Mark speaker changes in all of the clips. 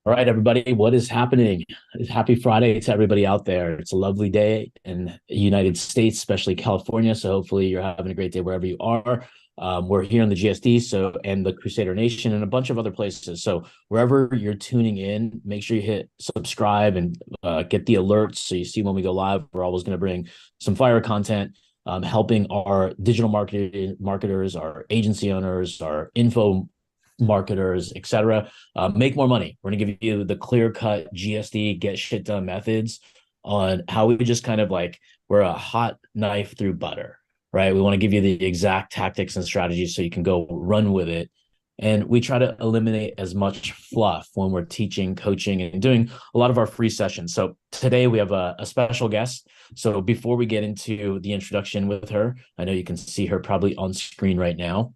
Speaker 1: All right, everybody, what is happening? Happy Friday to everybody out there. It's a lovely day in the United States, especially California. So hopefully you're having a great day wherever you are. We're here in the GSD, and the Crusader Nation and a bunch of other places. So wherever you're tuning in, make sure you hit subscribe and get the alerts so you see when we go live. We're always going to bring some fire content, helping our digital marketers, our agency owners, our info marketers, etc. Make more money. We're gonna give you the clear cut GSD get shit done methods on how we just kind of like we're a hot knife through butter, right? We want to give you the exact tactics and strategies so you can go run with it. And we try to eliminate as much fluff when we're teaching, coaching, and doing a lot of our free sessions. So today we have a special guest. So before we get into the introduction with her, I know you can see her probably on screen right now.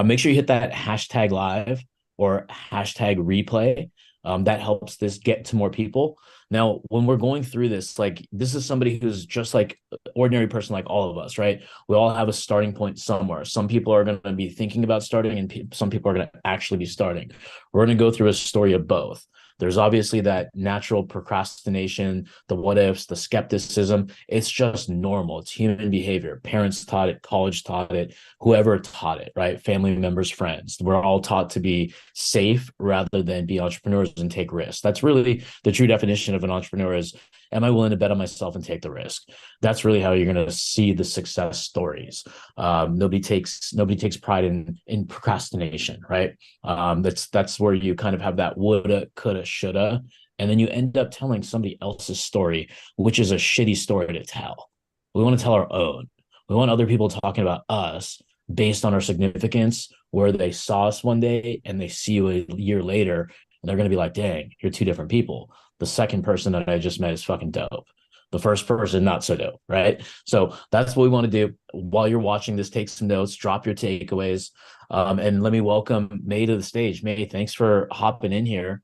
Speaker 1: Make sure you hit that hashtag live or hashtag replay. That helps this get to more people. Now, when we're going through this, like this is somebody who's just like ordinary person, like all of us, right? We all have a starting point somewhere. Some people are going to be thinking about starting, and some people are going to actually be starting. We're going to go through a story of both. There's obviously that natural procrastination, the what ifs, the skepticism. It's just normal. It's human behavior. Parents taught it, college taught it, whoever taught it, right? Family members, friends. We're all taught to be safe rather than be entrepreneurs and take risks. That's really the true definition of an entrepreneur is, am I willing to bet on myself and take the risk? That's really how you're going to see the success stories. Nobody takes pride in procrastination, right? That's where you kind of have that woulda, coulda, shoulda, and then you end up telling somebody else's story, which is a shitty story to tell. We want to tell our own. We want other people talking about us based on our significance, where they saw us one day and they see you a year later, and they're going to be like, dang, you're two different people. The second person that I just met is fucking dope. The first person, not so dope, right? So that's what we want to do. While you're watching this, take some notes, drop your takeaways, and let me welcome May to the stage. May, thanks for hopping in here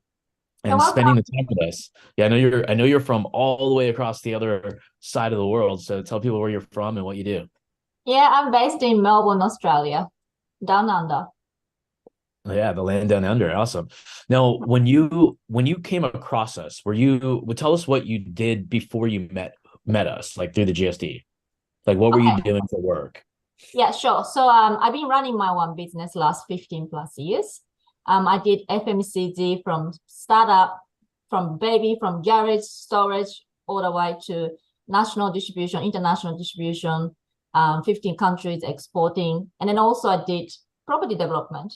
Speaker 2: You're
Speaker 1: and spending
Speaker 2: welcome.
Speaker 1: the time with us. Yeah, I know you're from all the way across the other side of the world. So tell people where you're from and what you do.
Speaker 2: Yeah, I'm based in Melbourne, Australia, down under.
Speaker 1: Yeah, the land down under. Awesome. Now, when you came across us, would tell us what you did before you met us, like through the GSD. Like what were you
Speaker 2: Okay,
Speaker 1: doing for work?
Speaker 2: yeah, sure. So I've been running my one business last 15 plus years. I did FMCG from startup, from baby, from garage storage, all the way to national distribution, international distribution, 15 countries exporting. And then also I did property development.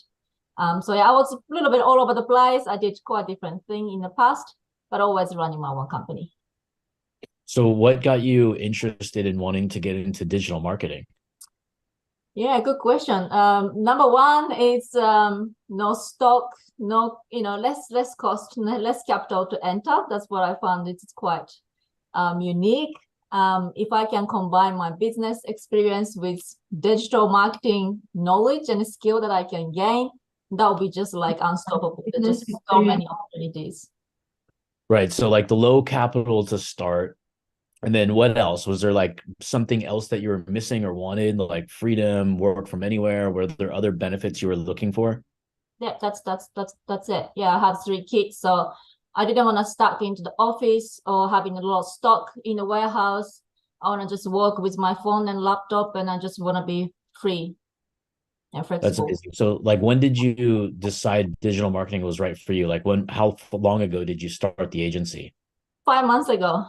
Speaker 2: So yeah, I was a little bit all over the place. I did quite different thing in the past, but always running my one company.
Speaker 1: So what got you interested in wanting to get into digital marketing?
Speaker 2: Yeah, good question. Number one is no stock, no, less cost, less capital to enter. That's what I found. It's quite unique. If I can combine my business experience with digital marketing knowledge and skill that I can gain, that would be just like unstoppable. There's just so many opportunities.
Speaker 1: Right. So like the low capital to start. And then what else? Was there like something else that you were missing or wanted, like freedom, work from anywhere? Were there other benefits you were looking for?
Speaker 2: Yeah, that's it. Yeah, I have three kids, so I didn't want to stuck into the office or having a lot of stock in the warehouse. I want to just work with my phone and laptop, and I just want to be free and
Speaker 1: That's
Speaker 2: flexible.
Speaker 1: amazing. So like when did you decide digital marketing was right for you? Like how long ago did you start the agency?
Speaker 2: 5 months ago,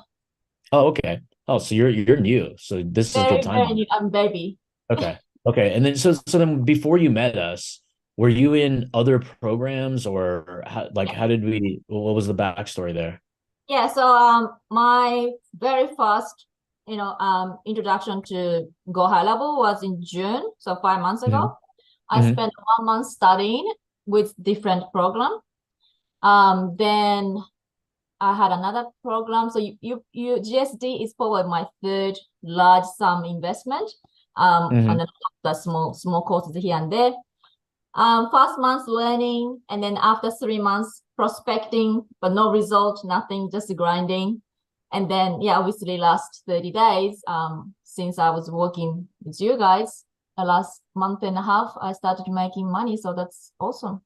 Speaker 1: Oh, okay. Oh, so you're new. So this is good
Speaker 2: very very
Speaker 1: timing.
Speaker 2: new. I'm baby.
Speaker 1: Okay. Okay. And then so then before you met us, were you in other programs or how did we what was the backstory there?
Speaker 2: Yeah, so my very first, introduction to Go High Level was in June, so 5 months
Speaker 1: Hmm.
Speaker 2: ago. I
Speaker 1: Hmm.
Speaker 2: spent 1 month studying with different program. Then I had another program. So you GSD is probably my third large sum investment. And
Speaker 1: Hmm.
Speaker 2: then the small courses here and there. First month learning, and then after 3 months prospecting, but no result, nothing, just grinding. And then yeah, obviously last 30 days, since I was working with you guys, the last month and a half, I started making money. So that's awesome.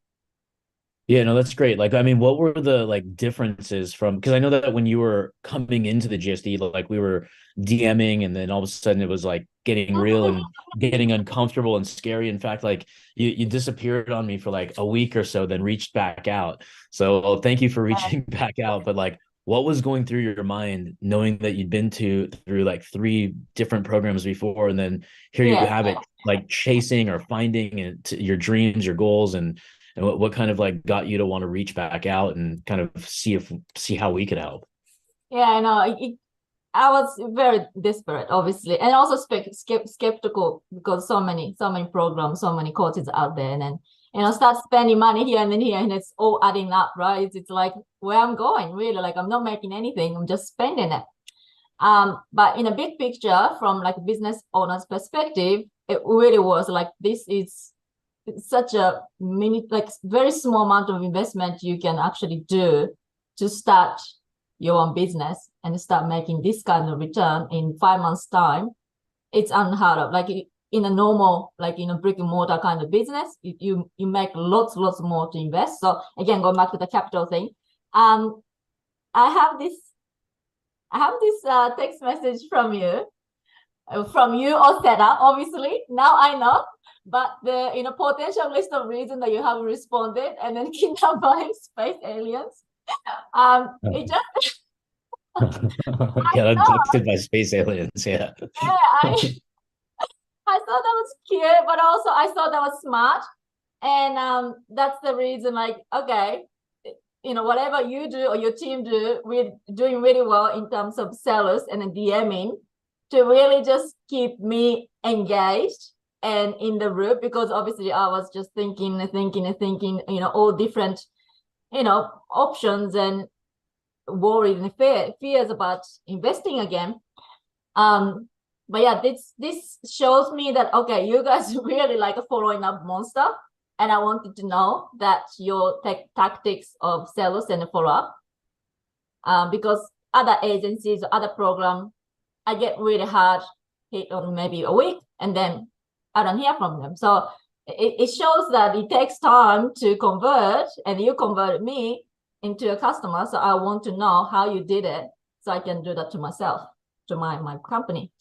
Speaker 1: Yeah, no, that's great. Like, I mean, what were the like differences from, because I know that when you were coming into the GSD, like we were DMing and then all of a sudden it was like getting real and getting uncomfortable and scary. In fact, like you disappeared on me for like a week or so, then reached back out. So thank you for reaching back out. But like, what was going through your mind knowing that you'd been through like three different programs before, and then here you
Speaker 2: Yeah.
Speaker 1: have it like chasing or finding your dreams, your goals, and what kind of like got you to want to reach back out and kind of see how we could help?
Speaker 2: Yeah, I know. I was very desperate, obviously, and also skeptical because so many programs, so many courses out there, and then start spending money here and then here, and it's all adding up, right? It's like where I'm going, really. Like I'm not making anything, I'm just spending it. But in a big picture, from like a business owner's perspective, it really was like this is such a like very small amount of investment you can actually do to start your own business and start making this kind of return in 5 months time. It's unheard of. Like in a normal, like brick and mortar kind of business, you make lots more to invest. So again, going back to the capital thing, um i have this I have this text message from you or Sarah, obviously. Now I know, but the potential list of reasons that you haven't responded and then kidnapped by space aliens. It just I
Speaker 1: Get
Speaker 2: know,
Speaker 1: abducted by space aliens. Yeah.
Speaker 2: yeah, I thought that was cute, but also I thought that was smart, and that's the reason. Like, okay, whatever you do or your team do, we're doing really well in terms of sellers and DMing to really just keep me engaged and in the group, because obviously I was just thinking, all different, options, and worried and fears about investing again. But yeah, this shows me that okay, you guys really like a following up monster, and I wanted to know that your tactics of sellers and follow up, because other agencies or other program, I get really hard hit on maybe a week, and then I don't hear from them. So it shows that it takes time to convert, and you converted me into a customer. So I want to know how you did it, so I can do that to myself, to my company.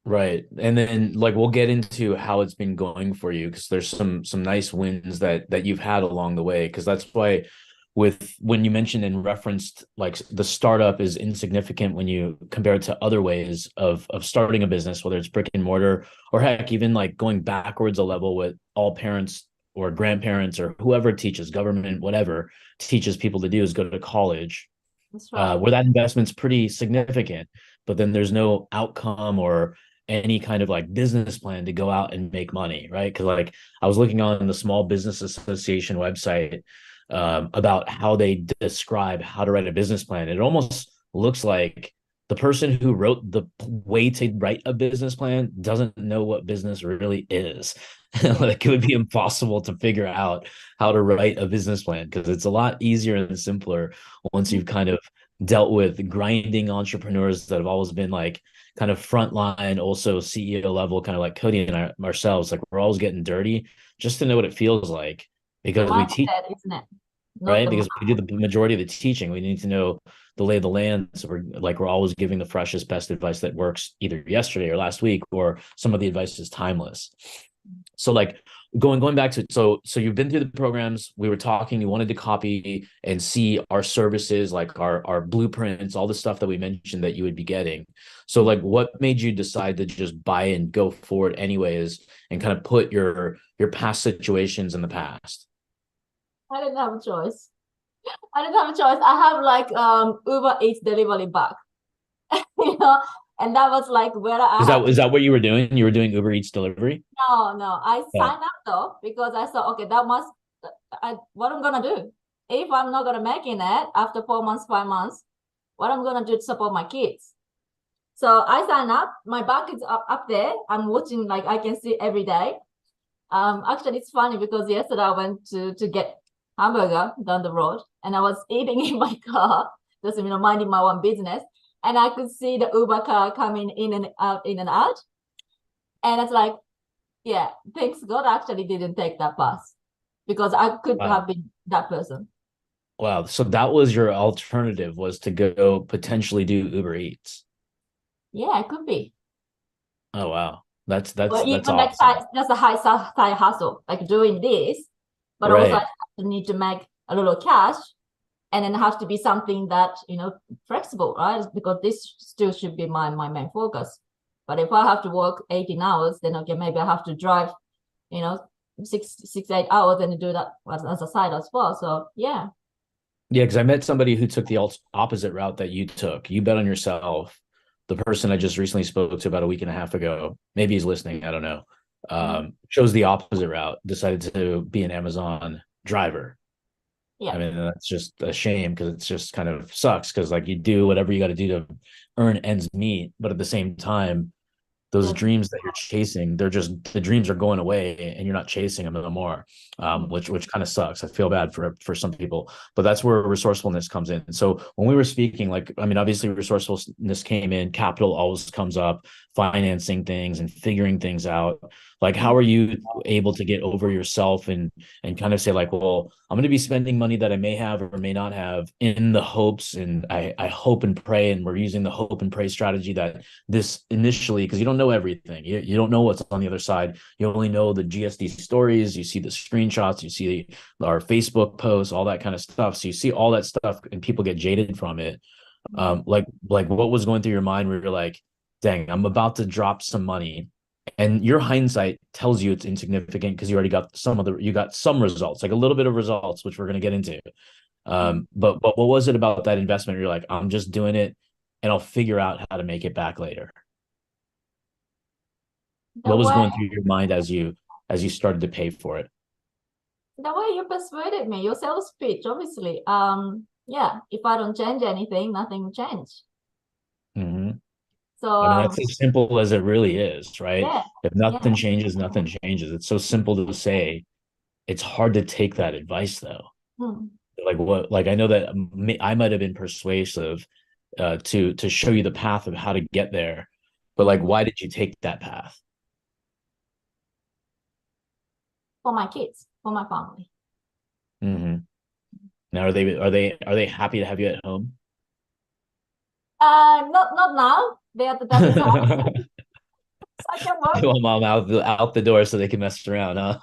Speaker 1: Right. And then like we'll get into how it's been going for you because there's some nice wins that you've had along the way. Because that's why with when you mentioned and referenced like the startup is insignificant when you compare it to other ways of starting a business, whether it's brick and mortar or heck, even like going backwards a level with all parents or grandparents or whoever teaches government, whatever teaches people to do is go to college,
Speaker 2: That's right.
Speaker 1: where that investment's pretty significant, but then there's no outcome or any kind of like business plan to go out and make money, right? Because like I was looking on the Small Business Association website about how they describe how to write a business plan. It almost looks like the person who wrote the way to write a business plan doesn't know what business really is. Like it would be impossible to figure out how to write a business plan because it's a lot easier and simpler once you've kind of dealt with grinding entrepreneurs that have always been like kind of frontline, also CEO level, kind of like Cody and ourselves. Like we're always getting dirty just to know what it feels like
Speaker 2: The
Speaker 1: because we teach,
Speaker 2: mindset, isn't it? Not
Speaker 1: right?
Speaker 2: the
Speaker 1: Because we do the majority of the teaching. We need to know the lay of the land. So we're always giving the freshest, best advice that works either yesterday or last week, or some of the advice is timeless. So like going back to so you've been through the programs. We were talking, you wanted to copy and see our services, like our blueprints, all the stuff that we mentioned that you would be getting. So like what made you decide to just buy and go forward anyways and kind of put your past situations in the past?
Speaker 2: I didn't have a choice. I didn't have a choice. I have like Uber Eats delivery bag, you know, and that was like where I
Speaker 1: Is
Speaker 2: had
Speaker 1: that
Speaker 2: to.
Speaker 1: is that what you were doing? You were doing Uber Eats delivery?
Speaker 2: No. I
Speaker 1: Oh,
Speaker 2: signed up though because I thought, okay, that must. What I'm gonna do if I'm not gonna make it after 4 months, 5 months? What I'm gonna do to support my kids? So I signed up. My back is up there. I'm watching, like I can see every day. Actually, it's funny because yesterday I went to get hamburger down the road, and I was eating in my car, just minding my own business, and I could see the Uber car coming in and out, and it's like, yeah, thanks God I actually didn't take that bus because I could
Speaker 1: wow.
Speaker 2: have been that person.
Speaker 1: Wow. So that was your alternative, was to go potentially do Uber Eats.
Speaker 2: Yeah, it could be.
Speaker 1: Oh wow.
Speaker 2: Or
Speaker 1: That's
Speaker 2: even like
Speaker 1: awesome.
Speaker 2: that's a side hustle, like doing this, but also I
Speaker 1: Right.
Speaker 2: have to need to make a little cash, and then have to be something that, you know, flexible, right? Because this still should be my main focus. But if I have to work 18 hours, then okay, maybe I have to drive, you know, 8 hours and do that as a side as well. So yeah.
Speaker 1: Yeah, because I met somebody who took the opposite route that you took. You bet on yourself. The person I just recently spoke to about a week and a half ago, maybe he's listening, I don't know,
Speaker 2: Mhm.
Speaker 1: chose the opposite route, decided to be an Amazon driver. I
Speaker 2: Yeah.
Speaker 1: mean, that's just a shame because it's just kind of sucks because like you do whatever you got to do to earn ends meet, but at the same time, those
Speaker 2: There's,
Speaker 1: dreams that you're chasing, they're just, the dreams are going away and you're not chasing them no more,
Speaker 2: mm,
Speaker 1: which kind of sucks. I feel bad for some people, but that's where resourcefulness comes in. So when we were speaking, like, I mean, obviously resourcefulness came in, capital always comes up, financing things and figuring things out. Like, how
Speaker 2: mm,
Speaker 1: are you able to get over yourself and kind of say like, well, I'm going to be spending money that I may have or may not have in the hopes, and I hope and pray, and we're using the hope and pray strategy that this initially, because you don't know everything, you don't know what's on the other side. You only know the GSD stories, you see the screenshots, you see our Facebook posts, all that kind of stuff. So you see all that stuff and people get jaded from it.
Speaker 2: mm.
Speaker 1: Like what was going through your mind where you're like, dang, I'm about to drop some money, and your hindsight tells you it's insignificant because you already got you got some results, like a little bit of results, which we're going to get into. But what was it about that investment? You're like, I'm just doing it and I'll figure out how to make it back later.
Speaker 2: The
Speaker 1: What was
Speaker 2: way
Speaker 1: going through your mind as you started to pay for it?
Speaker 2: the way you persuaded me, your sales pitch, obviously. Yeah, if I don't change anything, nothing will change.
Speaker 1: Mm-hmm.
Speaker 2: So
Speaker 1: I mean, that's as simple as it really is, right?
Speaker 2: yeah,
Speaker 1: If
Speaker 2: yeah.
Speaker 1: nothing changes, nothing changes. It's so simple to say. It's hard to take that advice, though.
Speaker 2: Mm.
Speaker 1: Like what? Like I know that I might have been persuasive to show you the path of how to get there, but like,
Speaker 2: Mm.
Speaker 1: why did you take that path?
Speaker 2: For my kids, for my family.
Speaker 1: Mm-hmm. Now, are they happy to have you at home?
Speaker 2: Not now. They are at the daddy's house, so I can work.
Speaker 1: They want mom out the door so they can mess around, huh?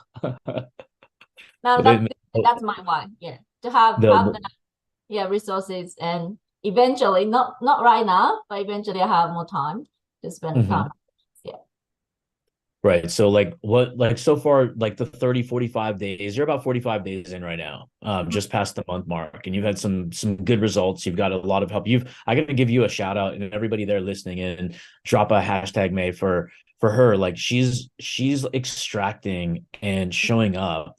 Speaker 2: Now
Speaker 1: But they,
Speaker 2: that's my one. Yeah, to have
Speaker 1: the
Speaker 2: the, yeah, resources, and eventually, not right now, but eventually I have more time to spend time.
Speaker 1: Mhm.
Speaker 2: Yeah.
Speaker 1: Right. So like what, like so far, like the 30, 45 days, you're about 45 days in right now, just past the month mark, and you've had some good results. You've got a lot of help. I got to give you a shout out, and everybody there listening in, drop a hashtag May for her. Like she's extracting and showing up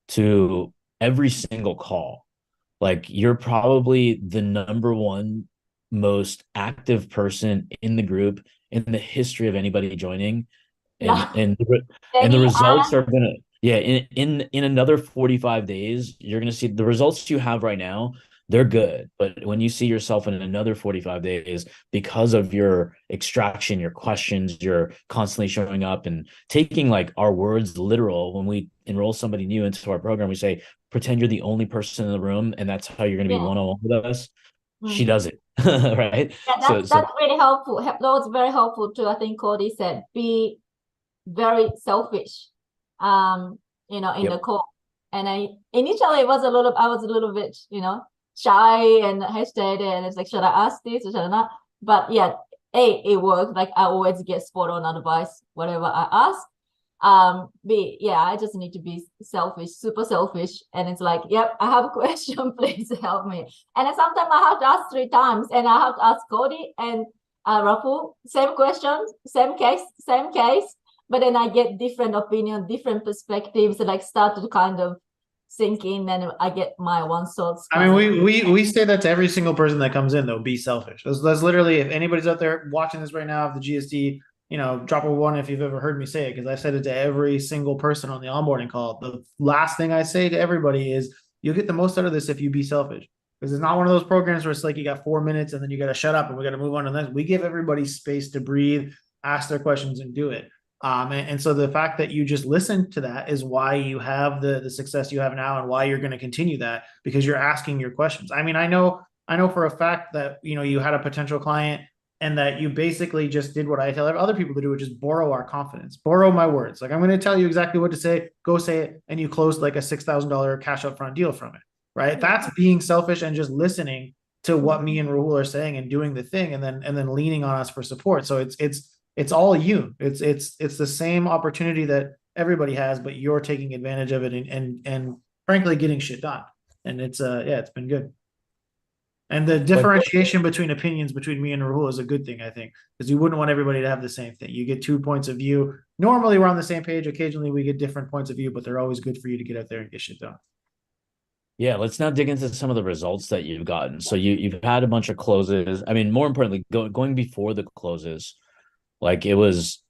Speaker 1: to every single call. Like you're probably the number one most active person in the group in the history of anybody joining, and
Speaker 2: Yeah.
Speaker 1: and and the
Speaker 2: Danny,
Speaker 1: results are gonna, yeah, in another 45 days you're gonna see the results you have right now. They're good, but when you see yourself in another 45 days, because of your extraction, your questions, you're constantly showing up and taking like our words literal. When we enroll somebody new into our program, we say pretend you're the only person in the room and that's how you're going to be
Speaker 2: yeah.
Speaker 1: one-on-one with us. She
Speaker 2: Mm.
Speaker 1: does it. Right.
Speaker 2: Yeah,
Speaker 1: So
Speaker 2: that's really helpful. That was very helpful too. I think Cody said be very selfish. In the
Speaker 1: yep.
Speaker 2: call. And I initially I was a little bit, shy and hesitated, and it's like, should I ask this or should I not? But yeah, it worked. Like I always get spot on advice, whatever I ask. B, yeah, I just need to be selfish, super selfish. And it's like, yep, I have a question, please help me. And then sometimes I have to ask 3 times, and I have to ask Cody and Rafu, same questions, same case, same case. But then I get different opinion, different perspectives, like start to kind of sink in, and I get my one thoughts
Speaker 3: I mean,
Speaker 2: coming.
Speaker 3: we say that to every single person that comes in, though. Be selfish. That's literally, if anybody's out there watching this right now of the GSD, drop a one if you've ever heard me say it, because I said it to every single person on the onboarding call. The last thing I say to everybody is, you'll get the most out of this if you be selfish. Because it's not one of those programs where it's like you got 4 minutes and then you got to shut up and we got to move on to this. We give everybody space to breathe, ask their questions, and do it. And so the fact that you just listened to that is why you have the success you have now, and why you're going to continue that, because you're asking your questions. I mean, I know for a fact that, you had a potential client, and that you basically just did what I tell other people to do, which is borrow our confidence, borrow my words. Like, I'm going to tell you exactly what to say, go say it, and you closed like a $6,000 cash upfront deal from it, right? That's being selfish and just listening to what me and Rahul are saying and doing the thing, and then leaning on us for support. So it's all you. It's the same opportunity that everybody has, but you're taking advantage of it, and frankly getting shit done. And it's it's been good. And the differentiation between opinions between me and Rahul is a good thing, I think, because you wouldn't want everybody to have the same thing. You get 2 points of view. Normally we're on the same page. Occasionally we get different points of view, but they're always good for you to get out there and get shit done.
Speaker 1: Yeah, let's now dig into some of the results that you've gotten. So you've had a bunch of closes. I mean, more importantly, going before the closes, like it was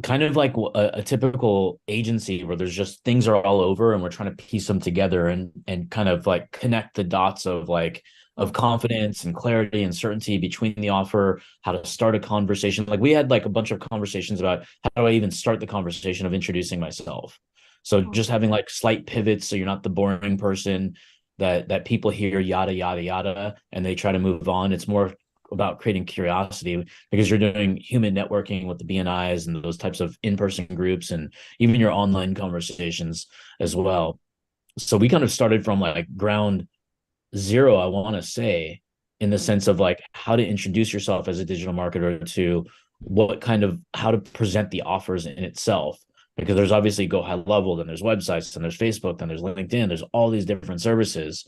Speaker 1: kind of like a typical agency where there's just things are all over and we're trying to piece them together and kind of like connect the dots of like of confidence and clarity and certainty between the offer, how to start a conversation. Like we had like a bunch of conversations about how do I even start the conversation of introducing myself. So just having like slight pivots so you're not the boring person that people hear yada yada yada and they try to move on. It's more about creating curiosity because you're doing human networking with the BNIs and those types of in-person groups and even your online conversations as well. So we kind of started from like ground zero, I want to say, in the sense of like how to introduce yourself as a digital marketer to what kind of how to present the offers in itself. Because there's obviously go high level, then there's websites, then there's Facebook, then there's LinkedIn, there's all these different services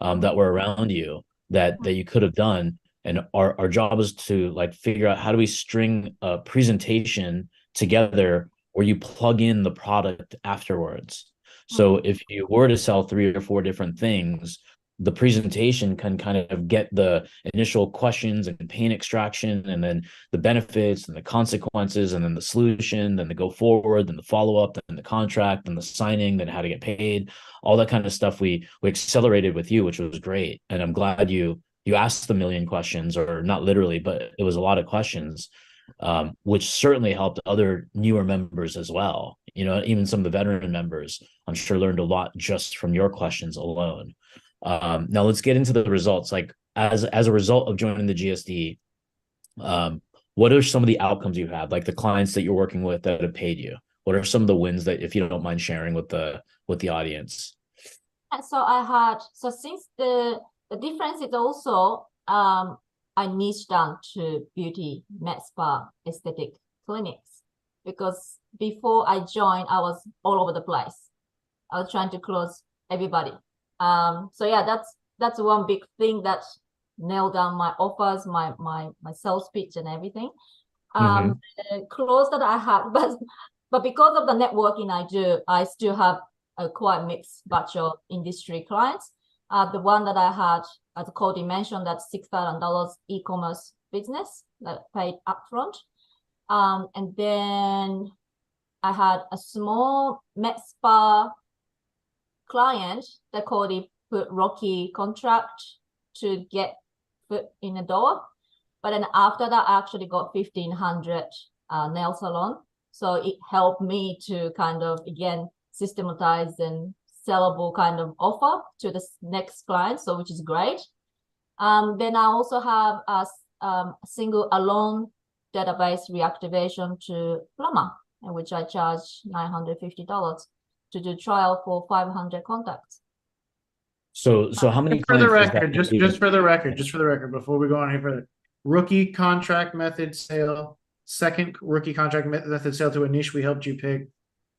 Speaker 1: that were around you that you could have done. And our job is to like figure out how do we string a presentation together where you plug in the product afterwards. So if you were to sell 3 or 4 different things, the presentation can kind of get the initial questions and pain extraction, and then the benefits and the consequences, and then the solution, then the go forward, then the follow-up, then the contract, then the signing, then how to get paid, all that kind of stuff we accelerated with you, which was great. And I'm glad you asked the million questions, or not literally, but it was a lot of questions, which certainly helped other newer members as well. Even some of the veteran members, I'm sure, learned a lot just from your questions alone. Now let's get into the results. Like as a result of joining the GSD, what are some of the outcomes you had? Like the clients that you're working with that have paid you? What are some of the wins that, if you don't mind sharing with the audience?
Speaker 2: So since the difference is also I niche down to beauty, med spa, aesthetic clinics, because before I joined, I was all over the place. I was trying to close everybody. So yeah, that's one big thing that nailed down my offers, my sales pitch and everything. The close that I had, but because of the networking I do, I still have a quite mixed batch of industry clients. The one that I had, as Cody mentioned, that's $6,000 e-commerce business that paid upfront. And then I had a small med spa client that Cody put rocky contract to get foot in the door. But then after that, I actually got 1,500 nail salon. So it helped me to kind of, again, systematize and sellable kind of offer to the next client, so which is great. Then I also have a single alone database reactivation to plumber, in which I charge $950 to do trial for 500 contacts.
Speaker 1: So how many
Speaker 3: for the
Speaker 1: clients
Speaker 3: record, just for the record, before we go on any further, rookie contract method sale, second rookie contract method sale to a niche we helped you pick,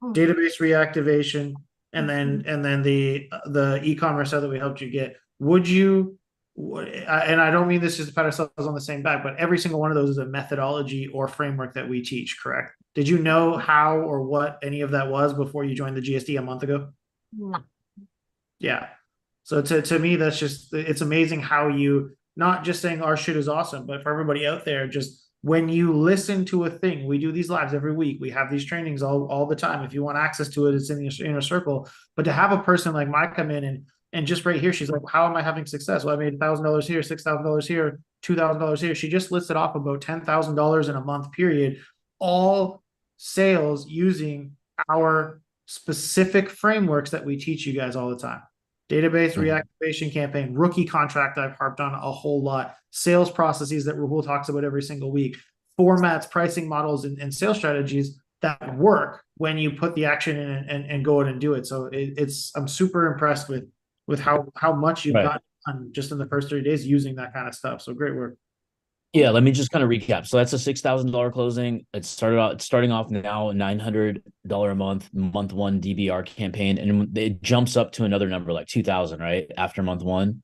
Speaker 3: database reactivation, and then the e-commerce sale that we helped you get. Would you, and I don't mean this just to pat ourselves on the same back, but every single one of those is a methodology or framework that we teach, correct? Did you know how or what any of that was before you joined the GSD a month ago?
Speaker 2: No.
Speaker 3: Yeah. So to me, that's just, it's amazing how you, not just saying our shit is awesome, but for everybody out there, just when you listen to a thing, we do these lives every week. We have these trainings all the time. If you want access to it, it's in your inner circle. But to have a person like Mike come in and just right here, she's like, how am I having success? Well, I made $1,000 here, $6,000 here, $2,000 here. She just listed off about $10,000 in a month period, all sales using our specific frameworks that we teach you guys all the time. Database reactivation campaign, rookie contract I've harped on a whole lot, sales processes that Rahul talks about every single week, formats, pricing models, and sales strategies that work when you put the action in and go in and do it. So I'm super impressed with how much you've gotten done just in the first 30 days using that kind of stuff. So great work.
Speaker 1: Yeah, let me just kind of recap. So that's a $6,000 closing. It's starting off now $900 a month one DBR campaign, and it jumps up to another number like 2,000, right? After month one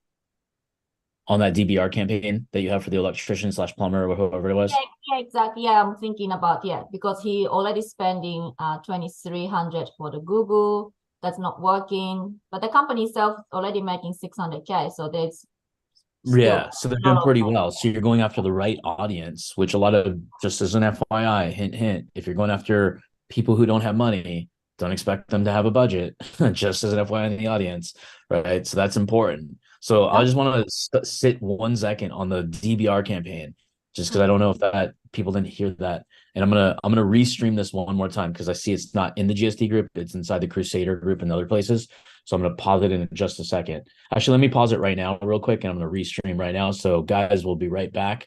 Speaker 1: on that DBR campaign that you have for the electrician / plumber or whoever it was.
Speaker 2: Yeah, exactly. Yeah, I'm thinking about, because he already spending 2,300 for the Google. That's not working, but the company itself already making 600K. So there's
Speaker 1: so they're doing pretty well. So you're going after the right audience, which a lot of, just as an FYI, hint, hint, if you're going after people who don't have money, don't expect them to have a budget, just as an FYI in the audience, right? So that's important. So I just want to sit 1 second on the DBR campaign, just because I don't know if that people didn't hear that. And I'm gonna restream this one more time because I see it's not in the GSD group, it's inside the Crusader group and other places. So I'm going to pause it in just a second. Actually, let me pause it right now real quick, and I'm going to restream right now. So guys, we'll be right back.